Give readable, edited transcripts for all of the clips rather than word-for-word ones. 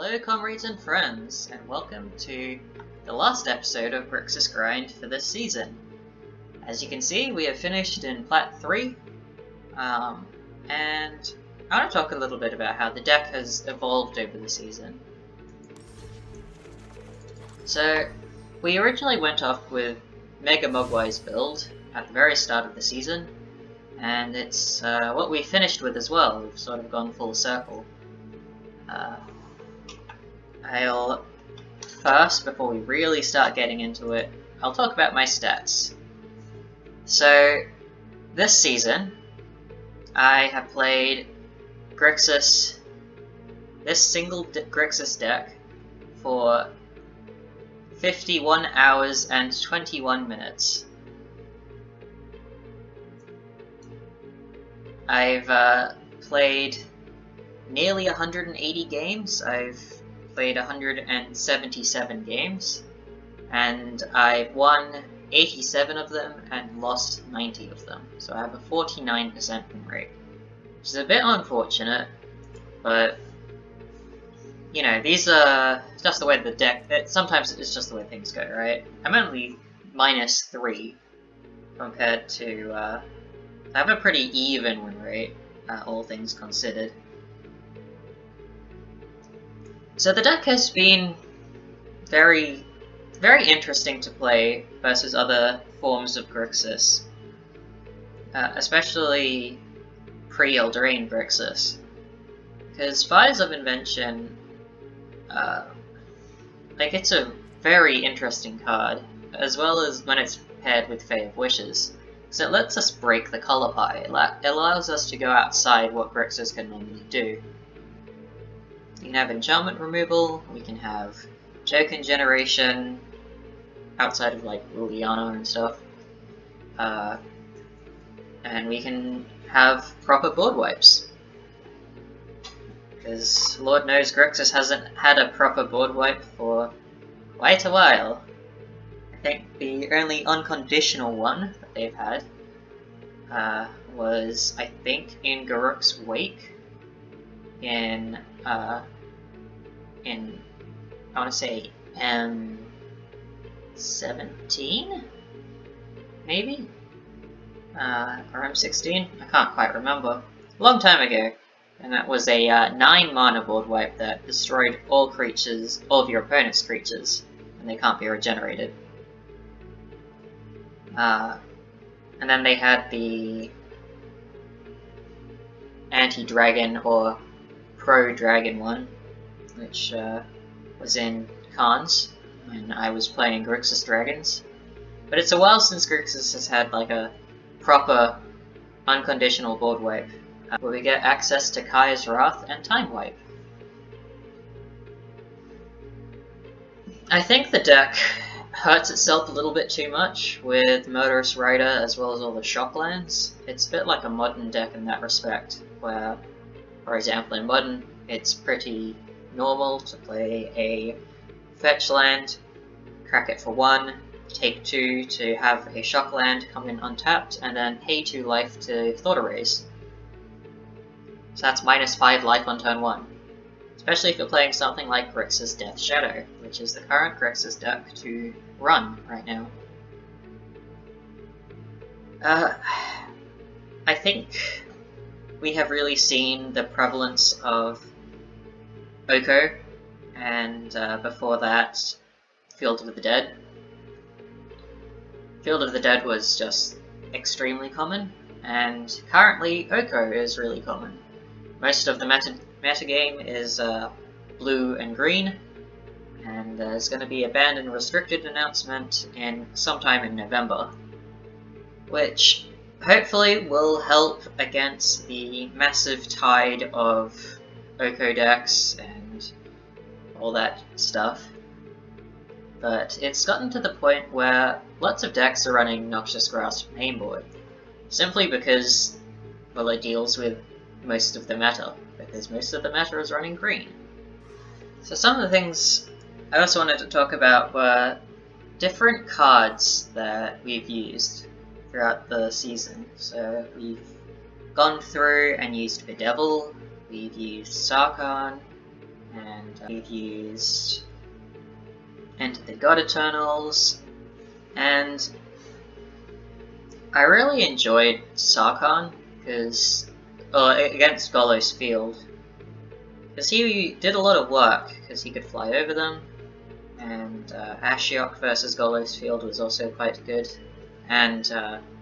Hello comrades and friends, and welcome to the last episode of Grixis Grind for this season. As you can see, we have finished in Plat 3, and I want to talk a little bit about how the deck has evolved over the season. So, we originally went off with Mega Mogwai's build at the very start of the season, and it's what we finished with as well. We've sort of gone full circle. I'll first, before we really start getting into it, I'll talk about my stats. So, this season, I have played Grixis, this single Grixis deck, for 51 hours and 21 minutes. I've played nearly 180 games. I've played 177 games, and I've won 87 of them and lost 90 of them. So I have a 49% win rate, which is a bit unfortunate, but you know, these are just the way the deck, sometimes it's just the way things go, right? I'm only -3 compared to, I have a pretty even win rate, all things considered. So the deck has been very interesting to play versus other forms of Grixis, especially pre-Eldraine Grixis, because Fires of Invention, it's a very interesting card, as well as when it's paired with Fey of Wishes, so it lets us break the color pie. It allows us to go outside what Grixis can normally do. We can have enchantment removal, we can have token generation, outside of like Liliana and stuff, and we can have proper board wipes. Because Lord knows Grixis hasn't had a proper board wipe for quite a while. I think the only unconditional one that they've had was, I think, in Garruk's Wake, in I want to say M17, maybe? Or M16? I can't quite remember. A long time ago. And that was a 9 mana board wipe that destroyed all creatures, all of your opponent's creatures, and they can't be regenerated. And then they had the anti-dragon or pro-dragon one, which was in Khans when I was playing Grixis Dragons. But it's a while since Grixis has had like a proper unconditional board wipe, where we get access to Kaya's Wrath and Time Wipe. I think the deck hurts itself a little bit too much with Murderous Rider as well as all the shock lands. It's a bit like a modern deck in that respect, where, for example, in modern, it's pretty normal to play a fetch land, crack it for 1, take 2 to have a shock land come in untapped, and then pay 2 life to Thought Erase. So that's -5 life on turn 1. Especially if you're playing something like Grixis Death Shadow, which is the current Grixis deck to run right now. I think we have really seen the prevalence of Oko, and before that, Field of the Dead. Field of the Dead was just extremely common, and currently Oko is really common. Most of the metagame is blue and green, and there's going to be a banned and restricted announcement sometime in November, which hopefully will help against the massive tide of Oko decks and all that stuff. But it's gotten to the point where lots of decks are running Noxious Grasp mainboard, simply because, well, it deals with most of the meta, because most of the meta is running green. So some of the things I also wanted to talk about were different cards that we've used throughout the season. So we've gone through and used Bedevil, we've used Sarkhan, and we've used Enter the God Eternals, and I really enjoyed Sarkhan against Golos Field, because he did a lot of work because he could fly over them, and Ashiok versus Golos Field was also quite good, and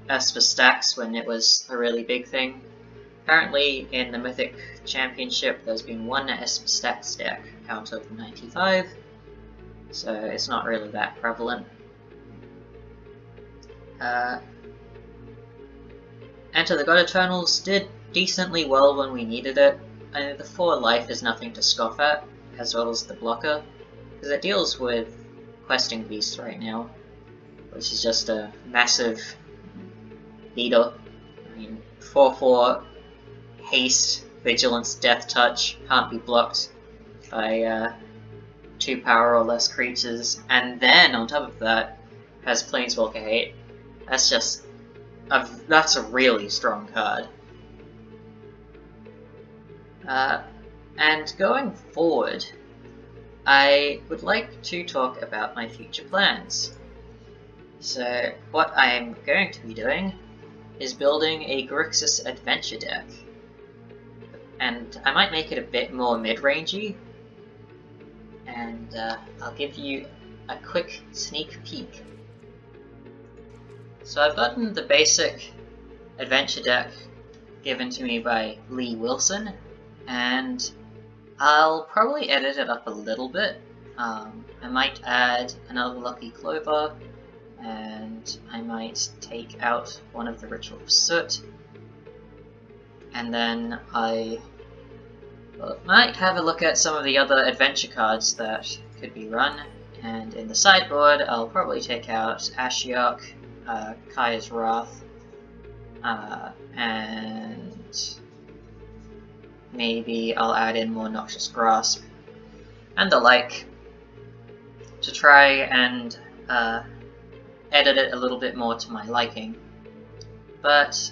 Esper stacks when it was a really big thing. Apparently in the Mythic Championship there's been one Esper stacks deck out of 95, so it's not really that prevalent. Enter the God Eternals did decently well when we needed it. The 4 life is nothing to scoff at, as well as the blocker, because it deals with Questing Beast right now, which is just a massive beater. I mean, 4/4 haste, vigilance, death touch, can't be blocked by 2 power or less creatures, and then on top of that has Planeswalker hate. That's a really strong card. And going forward, I would like to talk about my future plans. So what I'm going to be doing is building a Grixis adventure deck, and I might make it a bit more mid-rangey, and I'll give you a quick sneak peek. So I've gotten the basic adventure deck given to me by Lee Wilson, and I'll probably edit it up a little bit. I might add another Lucky Clover, and I might take out one of the Ritual of Soot, and then I might have a look at some of the other adventure cards that could be run, and in the sideboard I'll probably take out Ashiok, Kaya's Wrath, and maybe I'll add in more Noxious Grasp and the like to try and edit it a little bit more to my liking. But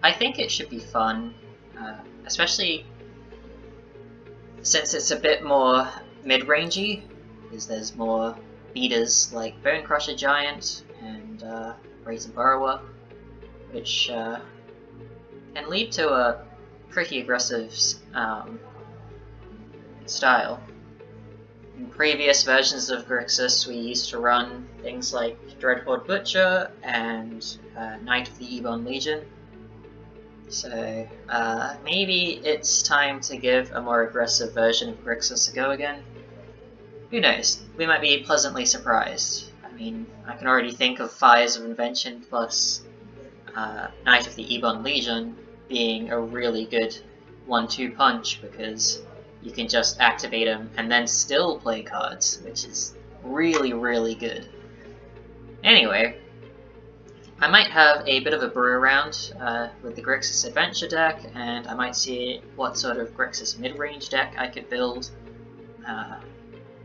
I think it should be fun, especially since it's a bit more mid-rangey, because there's more beaters like Bone Crusher Giant and Razor Burrower, which can lead to a pretty aggressive style. In previous versions of Grixis, we used to run things like Dreadhorde Butcher and Knight of the Ebon Legion. So maybe it's time to give a more aggressive version of Grixis a go again. Who knows? We might be pleasantly surprised. I mean, I can already think of Fires of Invention plus Knight of the Ebon Legion being a really good 1-2 punch, because you can just activate them and then still play cards, which is really, really good. Anyway, I might have a bit of a brew around with the Grixis Adventure deck, and I might see what sort of Grixis mid-range deck I could build,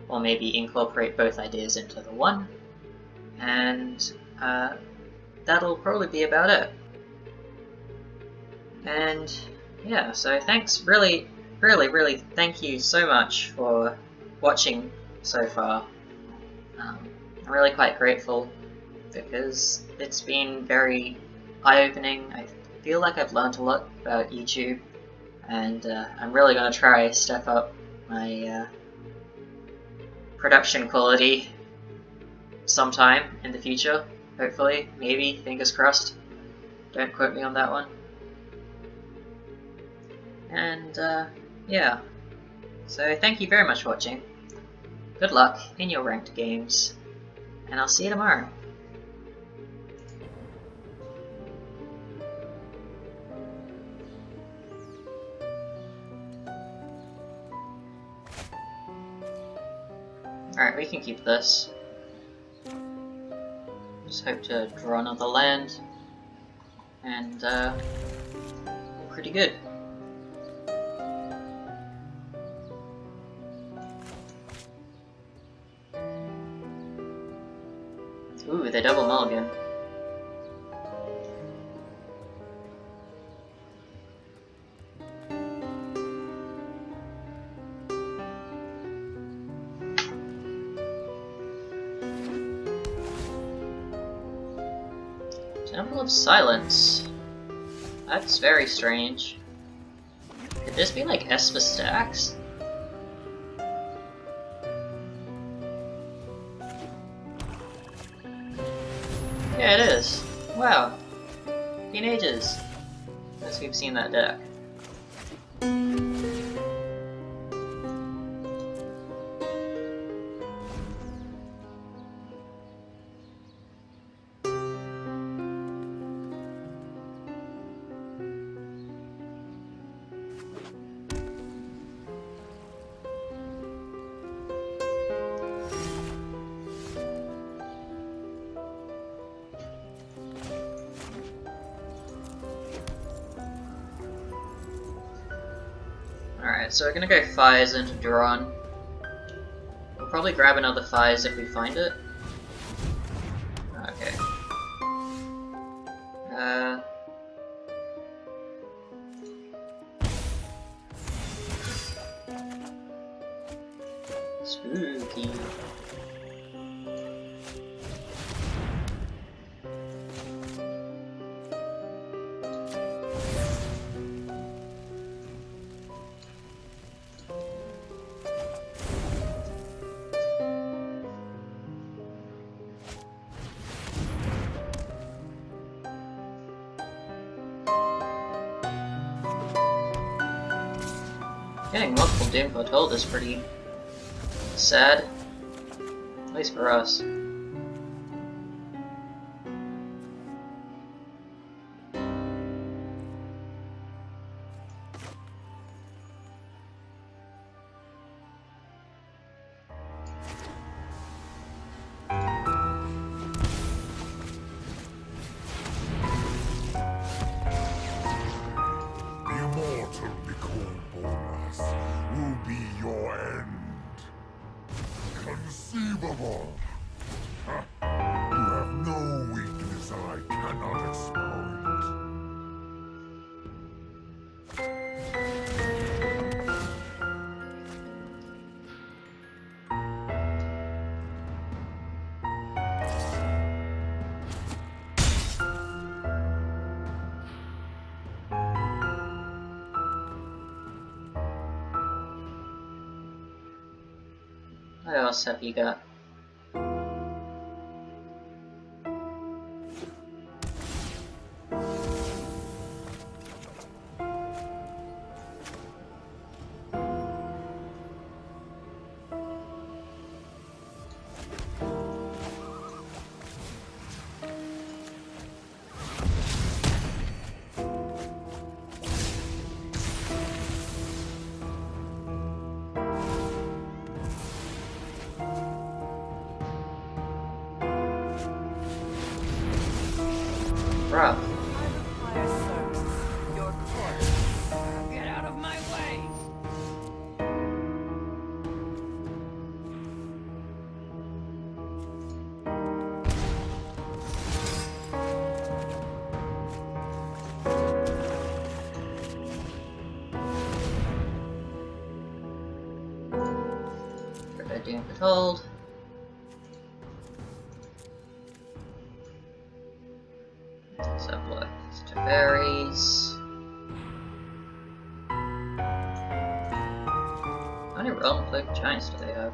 or maybe incorporate both ideas into the one, and that'll probably be about it. And yeah, so thanks, really thank you so much for watching so far. I'm really quite grateful, because it's been very eye-opening. I feel like I've learned a lot about YouTube, and I'm really going to try step up my production quality sometime in the future, hopefully, maybe, fingers crossed. Don't quote me on that one. And yeah, so thank you very much for watching. Good luck in your ranked games, and I'll see you tomorrow. Alright, we can keep this. Just hope to draw another land, and pretty good. Ooh, they double mulligan. of Silence. That's very strange. Could this be like Esper stacks? Yeah, it is. Wow. Been ages since we've seen that deck. Alright, so we're gonna go Fires into Duran. We'll probably grab another Fires if we find it. Okay. Spooky. Getting multiple Doom Foretold is pretty sad, at least for us. Conceivable! Huh. You have no weakness I cannot exploit. What else have you got? Rough. Your court. Get out of my way! Prevent Doom Foretold. So look, it's berries. How many Realm Cloak Giants do they have?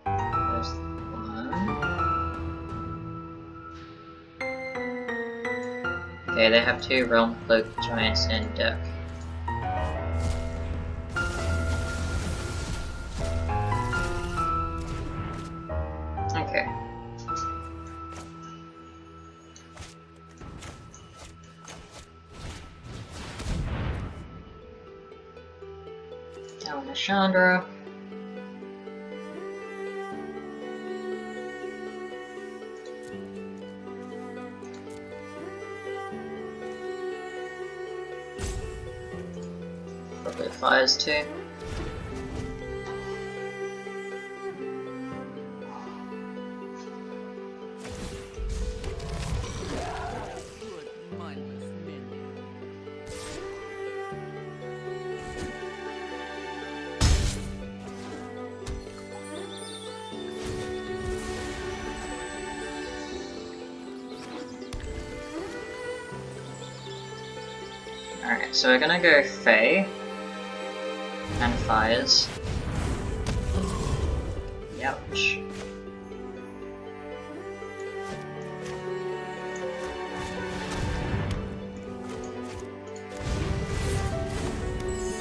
There's one. Okay, they have 2 Realm Cloak Giants in deck. Okay. Now Chandra. Probably Fires too. Good, mindless minion. Alright, so we're gonna go Fae and Fires. Ouch.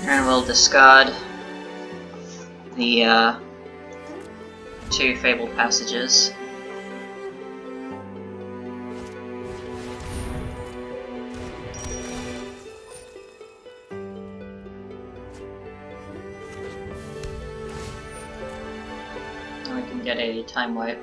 And we'll discard the 2 Fabled Passages. And we can get a Time Wipe.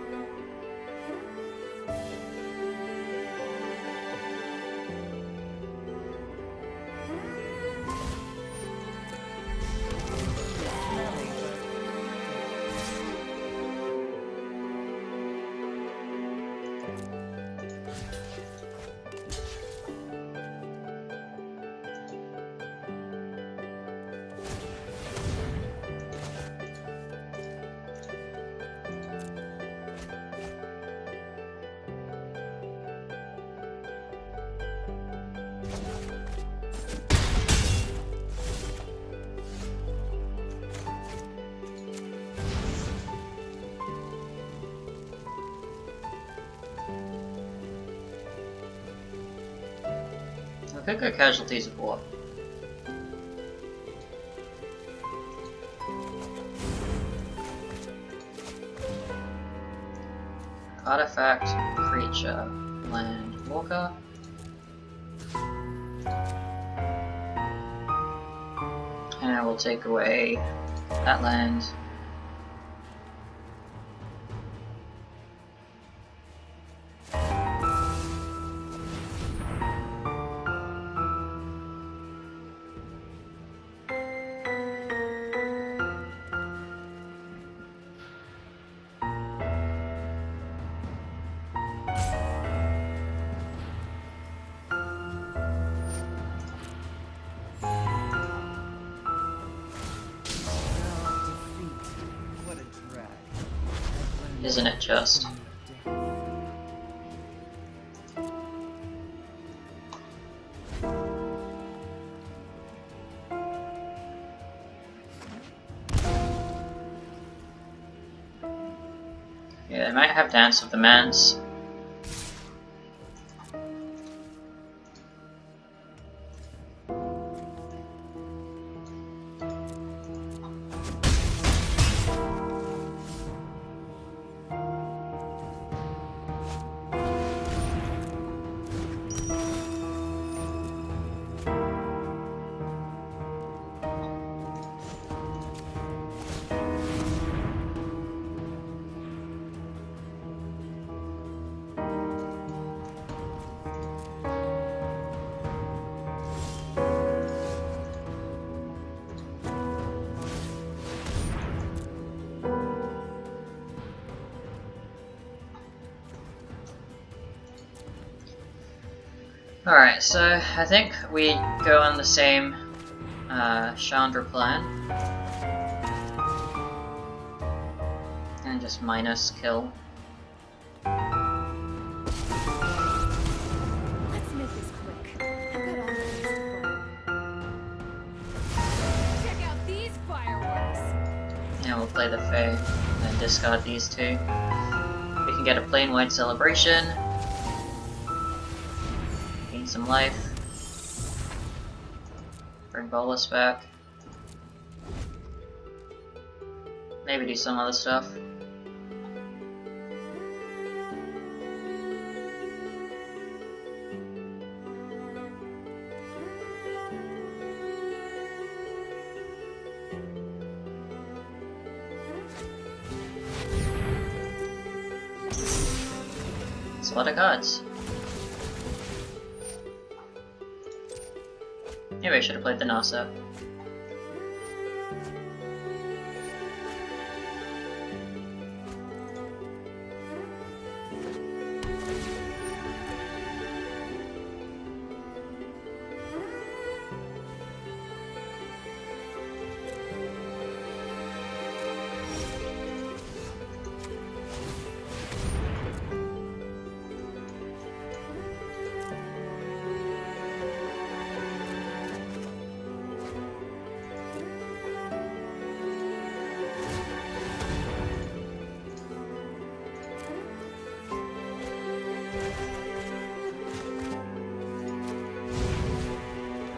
We could go Casualties of War. Artifact, creature, land, walker. And I will take away that land. Isn't it just? Yeah, they might have Dance of the Mans. Alright, so I think we go on the same Chandra plan. And just minus kill. Let's make this quick. I've got all the things to burn. Check out these fireworks. And we'll play the Fae, and then discard these 2. We can get a plain white celebration. Gain some life. Bring Bolus back. Maybe do some other stuff. It's a lot of cards. Maybe I should have played the Nasa.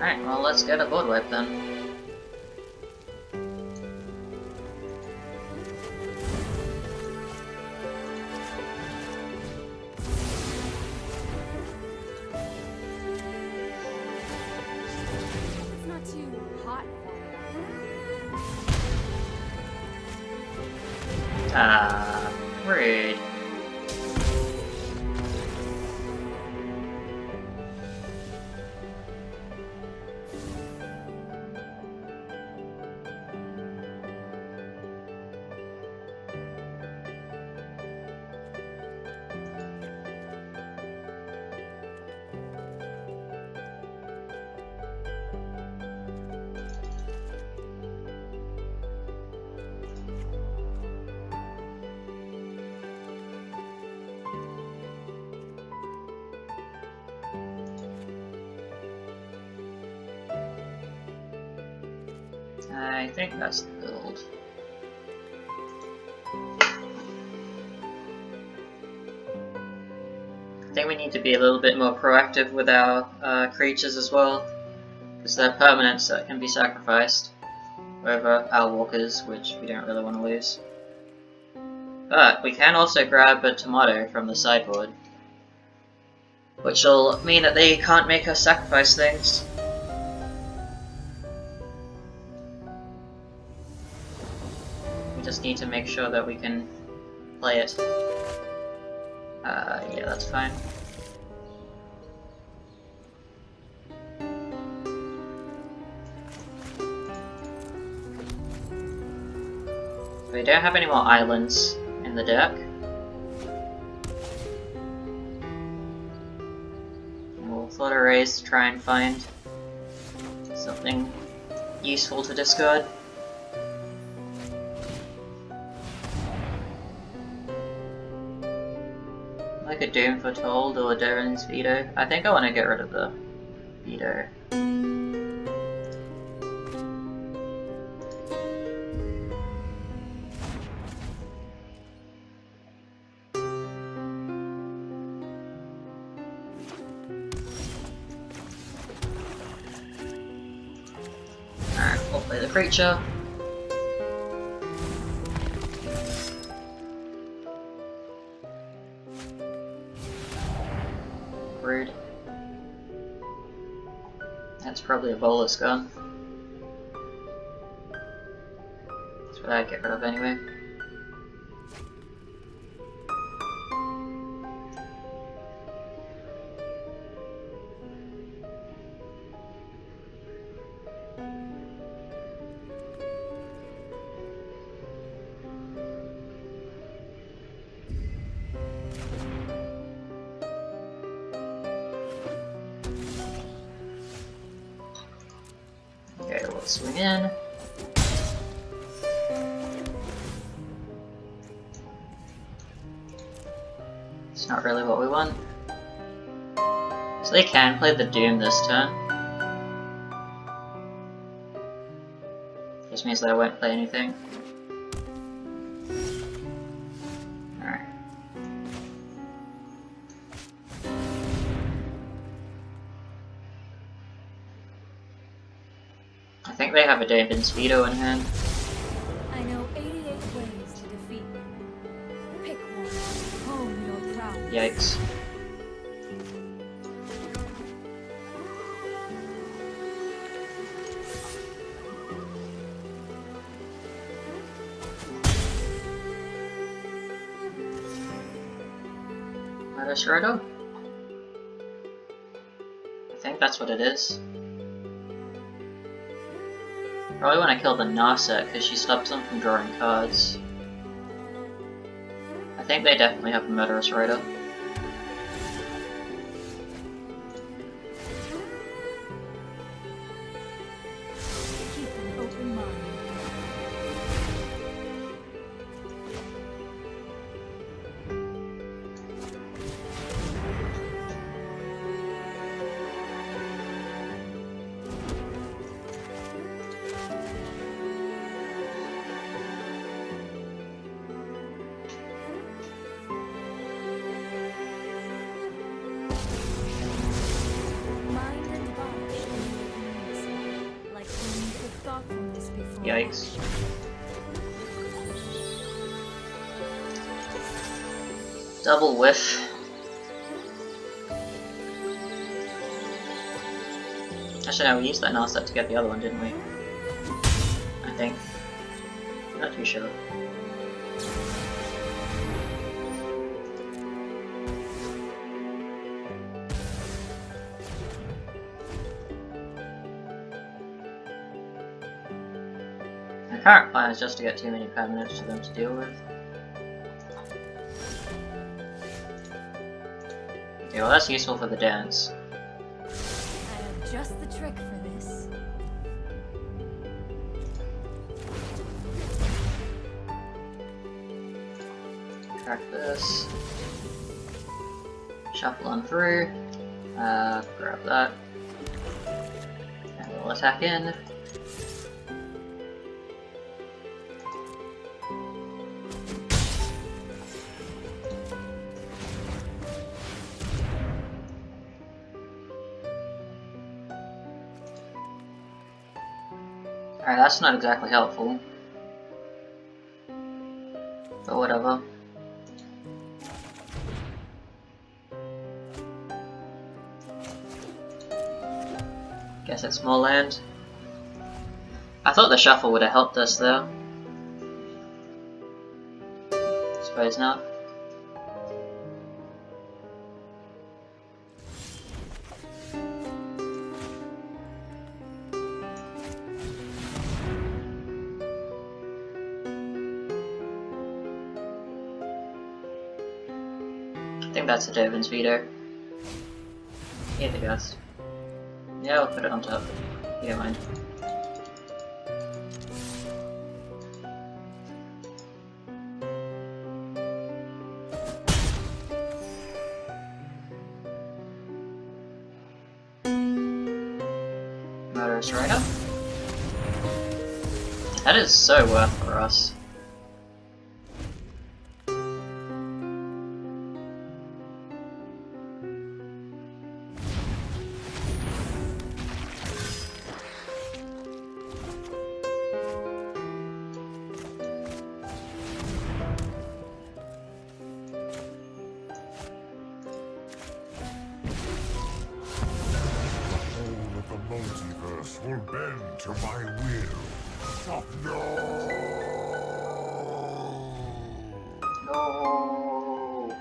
Alright, well let's get a board wipe then. It's not too hot for you. Ah, rude. I think that's the build. I think we need to be a little bit more proactive with our creatures as well, because they're permanents that can be sacrificed over our walkers, which we don't really want to lose. But we can also grab a tomato from the sideboard, which will mean that they can't make us sacrifice things. We just need to make sure that we can play it. Yeah, that's fine. We don't have any more islands in the deck. We'll float a raise to try and find something useful to discard. Like a Doom Foretold or Darren's Veto. I think I want to get rid of the Veto. Alright, we'll play the creature. Rude. That's probably a bolus gun. That's what I'd get rid of anyway. Okay, we'll swing in. It's not really what we want. So they can play the Doom this turn. Just means that I won't play anything. Alright. I think they have a Damon's Veto in hand. I know 88 ways to defeat me. Pick one. Hone your prowess. Yikes. Murder Shredder? I think that's what it is. Probably want to kill the Nasa because she stops them from drawing cards. I think they definitely have a Murderous Rider. Keep an open mind. Yikes. Double whiff. Actually, no, we used that Narset to get the other one, didn't we? I think. I'm not too sure. My current plan is just to get too many permanents for them to deal with. Okay, well that's useful for the dance. I have just the trick for this. Crack this. Shuffle on through. Grab that. And we'll attack in. Alright, that's not exactly helpful. But whatever. Guess it's more land. I thought the shuffle would have helped us though. Suppose not. I think that's a Dovin's veto. Here the ghost. Yeah, I'll put it on top. You don't mind. Murderous Rider. That is so worth for us. Multiverse will bend to my will. No! No.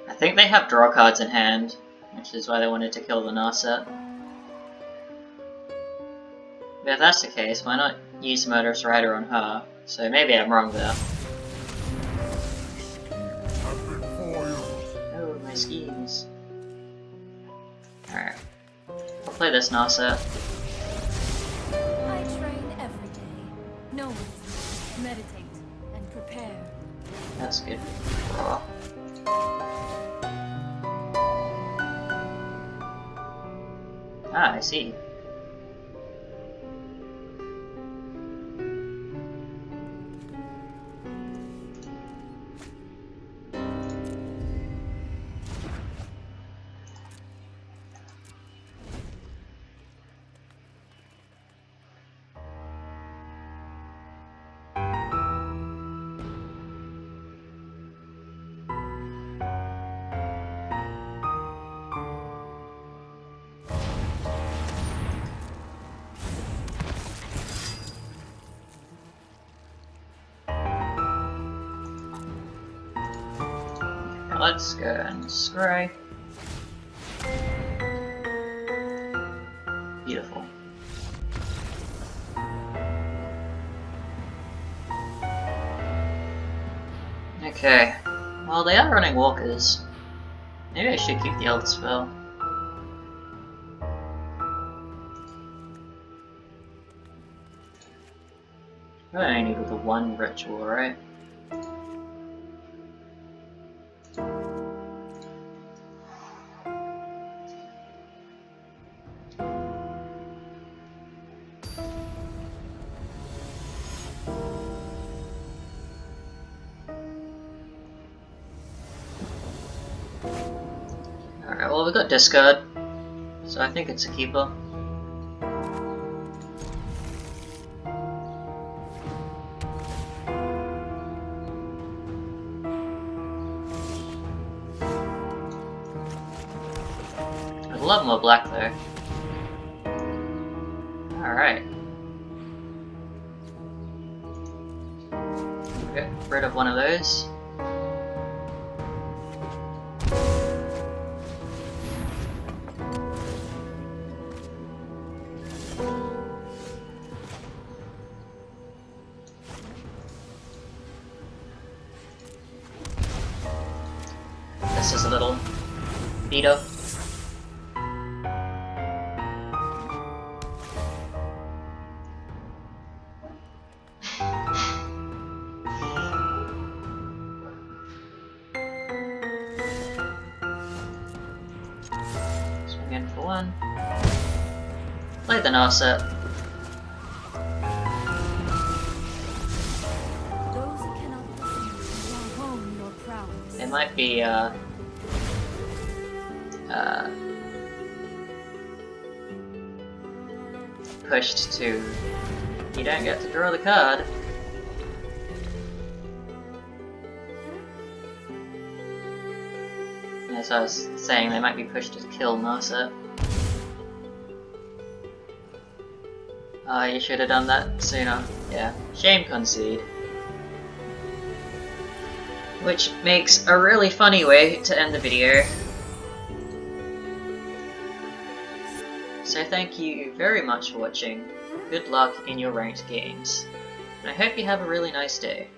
I think they have draw cards in hand, which is why they wanted to kill the Narset. But if that's the case, why not use Murderous Rider on her? So maybe I'm wrong there. Schemes have been foiled. Oh, my schemes. Alright. I'll play this Narset. I train every day. No one. Meditate and prepare. That's good. Raw. Ah, I see. Let's go and scry. Beautiful. Okay. Well, they are running walkers. Maybe I should keep the Elder Spell. I only need the one ritual, right? Alright, well we got discard, so I think it's a keeper. more black though. Alright. Get rid of one of those. This is a little beater. Swing in for one. Play the Narset. Those who cannot listen will hone your prowess. It might be pushed to you don't get to draw the card. As I was saying, they might be pushed to kill Narset. Oh, you should have done that sooner. Yeah, shame concede. Which makes a really funny way to end the video. So thank you very much for watching, good luck in your ranked games, and I hope you have a really nice day.